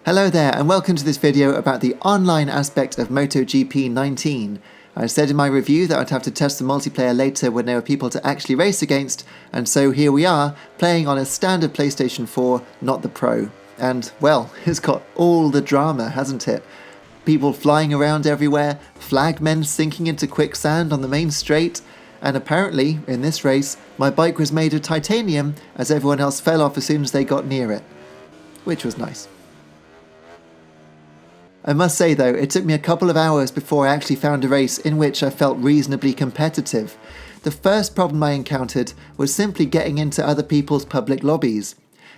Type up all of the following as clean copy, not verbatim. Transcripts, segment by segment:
Hello there and welcome to this video about the online aspect of MotoGP 19. I said in my review that I'd have to test the multiplayer later when there were people to actually race against, and so here we are, playing on a standard PlayStation 4, not the Pro. And, well, it's got all the drama, hasn't it? People flying around everywhere, flagmen sinking into quicksand on the main straight, and apparently, in this race, my bike was made of titanium as everyone else fell off as soon as they got near it. Which was nice. I must say though, it took me a couple of hours before I actually found a race in which I felt reasonably competitive. The first problem I encountered was simply getting into other people's public lobbies.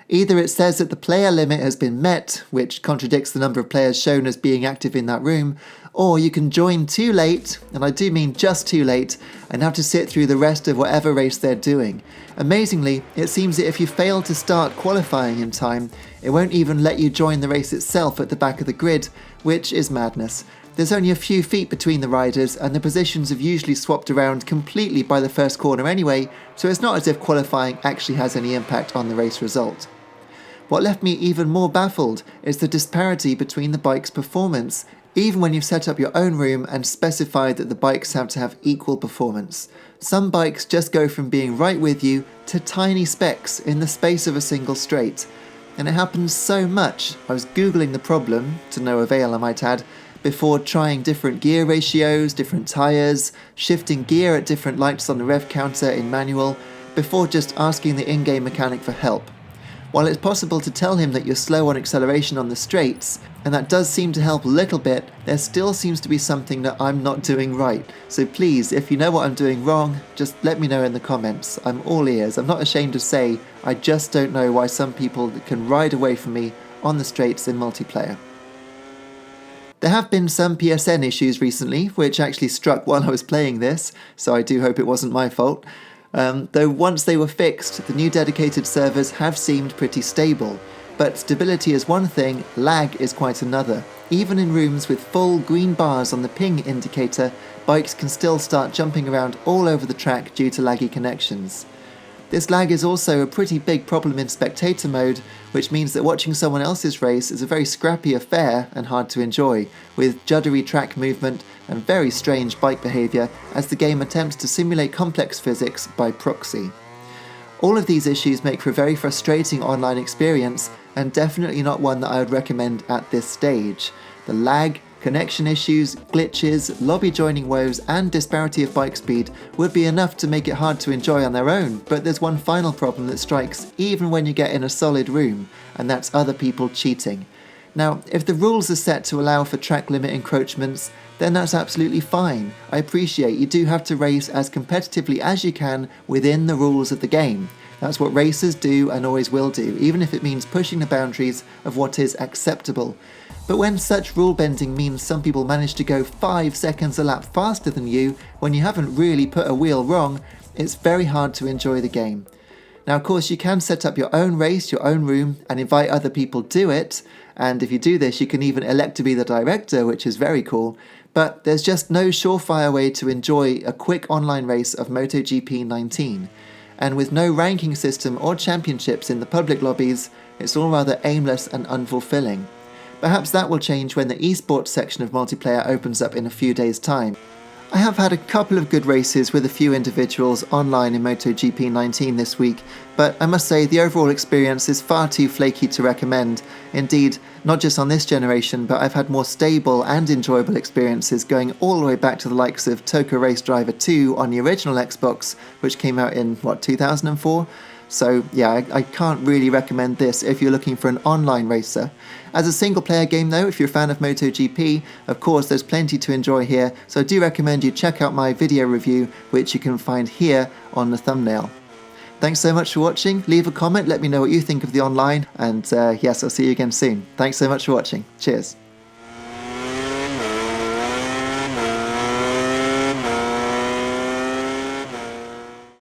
Either it says that the player limit has been met, which contradicts the number of players shown as being active in that room, or you can join too late, and I do mean just too late, and have to sit through the rest of whatever race they're doing. Amazingly, it seems that if you fail to start qualifying in time, it won't even let you join the race itself at the back of the grid, which is madness. There's only a few feet between the riders, and the positions have usually swapped around completely by the first corner anyway, so it's not as if qualifying actually has any impact on the race result. What left me even more baffled is the disparity between the bike's performance, even when you've set up your own room and specified that the bikes have to have equal performance. Some bikes just go from being right with you to tiny specks in the space of a single straight. And it happens so much. I was googling the problem, to no avail I might add, before trying different gear ratios, different tyres, shifting gear at different lights on the rev counter in manual, before just asking the in-game mechanic for help. While it's possible to tell him that you're slow on acceleration on the straights, and that does seem to help a little bit, there still seems to be something that I'm not doing right. So please, if you know what I'm doing wrong, just let me know in the comments. I'm all ears. I'm not ashamed to say, I just don't know why some people can ride away from me on the straights in multiplayer. There have been some PSN issues recently, which actually struck while I was playing this, so I do hope it wasn't my fault. Though once they were fixed, the new dedicated servers have seemed pretty stable. But stability is one thing, lag is quite another. Even in rooms with full green bars on the ping indicator, bikes can still start jumping around all over the track due to laggy connections. This lag is also a pretty big problem in spectator mode, which means that watching someone else's race is a very scrappy affair and hard to enjoy, with juddery track movement and very strange bike behaviour as the game attempts to simulate complex physics by proxy. All of these issues make for a very frustrating online experience, and definitely not one that I would recommend at this stage. The lag, connection issues, glitches, lobby joining woes, and disparity of bike speed would be enough to make it hard to enjoy on their own, but there's one final problem that strikes even when you get in a solid room, and that's other people cheating. Now, if the rules are set to allow for track limit encroachments, then that's absolutely fine. I appreciate you do have to race as competitively as you can within the rules of the game. That's what racers do and always will do, even if it means pushing the boundaries of what is acceptable. But when such rule bending means some people manage to go 5 seconds a lap faster than you when you haven't really put a wheel wrong, it's very hard to enjoy the game. Now, of course, you can set up your own race, your own room, and invite other people to it, and if you do this, you can even elect to be the director, which is very cool, but there's just no surefire way to enjoy a quick online race of MotoGP 19. And with no ranking system or championships in the public lobbies, it's all rather aimless and unfulfilling. Perhaps that will change when the esports section of multiplayer opens up in a few days' time. I have had a couple of good races with a few individuals online in MotoGP 19 this week, but I must say the overall experience is far too flaky to recommend. Indeed, not just on this generation, but I've had more stable and enjoyable experiences going all the way back to the likes of Toka Race Driver 2 on the original Xbox, which came out in, 2004? So yeah, I can't really recommend this if you're looking for an online racer. As a single player game though, if you're a fan of MotoGP, of course there's plenty to enjoy here, so I do recommend you check out my video review, which you can find here on the thumbnail. Thanks so much for watching, leave a comment, let me know what you think of the online, and yes, I'll see you again soon. Thanks so much for watching, cheers.